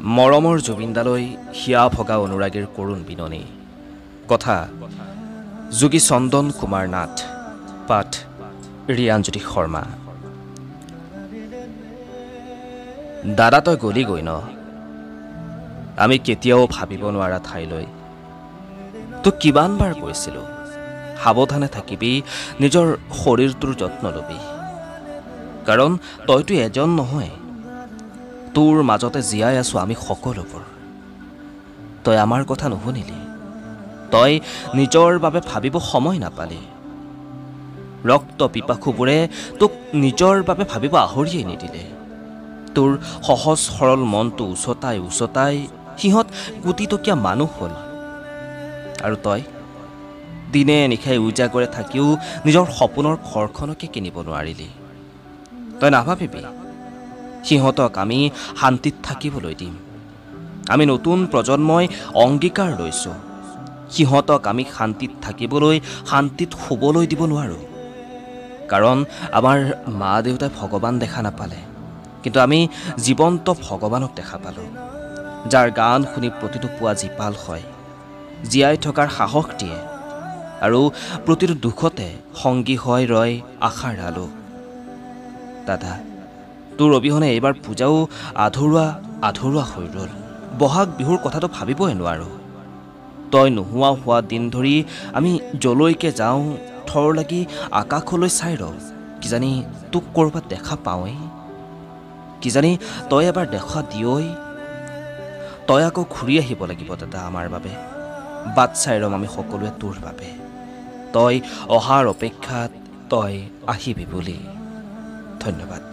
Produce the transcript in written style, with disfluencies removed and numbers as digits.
মৰমৰ জুবিনদালৈ হিয়া ভগা অনুৰাগীৰ কৰুণ বিননি। কথা যোগী চন্দন কুমাৰ নাথ। পাঠ ৰিয়ানজ্যোতি শৰ্মা। দাদা তই গলি গৈ ন, আমি কেতিয়াও ভাবিব নোৱাৰা ঠাইলৈ। তোক কিমানবাৰ কৈছিলোঁ সাৱধানে থাকিবি, নিজৰ শৰীৰটোৰ যত্ন ল'বি, কাৰণ তইতো এজন নহয়, তোৰ মাজতে জীয়াই আছোঁ আমি সকলোবোৰ। তই আমাৰ কথা নুশুনিলি, তই নিজৰ বাবে ভাবিব সময় নাপালি। ৰক্ত পিপাসুবোৰে তোক নিজৰ বাবে ভাবিব আহৰিয়েই নিদিলে। তোৰ সহজ সৰল মনটো উচতাই উচতাই সিহঁত কোটিটকীয়া মানুহ হ'ল, আৰু তই দিনে নিশাই উজাগৰে থাকিও নিজৰ সপোনৰ ঘৰখনকে কিনিব নোৱাৰিলি। তই নাভাবিবি সিহঁতক আমি শান্তিত থাকিবলৈ দিম। আমি নতুন প্ৰজন্মই অংগীকাৰ লৈছোঁ, সিহঁতক আমি শান্তিত থাকিবলৈ, শান্তিত শুবলৈ দিব নোৱাৰোঁ। কাৰণ আমাৰ মা দেউতাই ভগৱান দেখা নাপালে, কিন্তু আমি জীৱন্ত ভগৱানক দেখা পালোঁ, যাৰ গান শুনি প্ৰতিটো পুৱা জীপাল হয়, জীয়াই থকাৰ সাহস দিয়ে, আৰু প্ৰতিটো দুখতে সংগী হয় ৰয় আশাৰ আলো। দাদা, তোৰ অবিহনে এইবাৰ পূজাও আধৰুৱা আধৰুৱা হৈ ৰ'ল। বহাগ বিহুৰ কথাটো ভাবিবই নোৱাৰোঁ। তই নোহোৱা হোৱা দিন ধৰি আমি যলৈকে যাওঁ থৰ লাগি আকাশলৈ চাই ৰওঁ, কিজানি তোক ক'ৰবাত দেখা পাওঁৱেই, কিজানি তই এবাৰ দেখা দিয়ই। তই আকৌ ঘূৰি আহিব লাগিব দাদা আমাৰ বাবে, বাট চাই ৰ'ম আমি সকলোৱে তোৰ বাবে। তই অহাৰ অপেক্ষাত, তই আহিবি বুলি। ধন্যবাদ।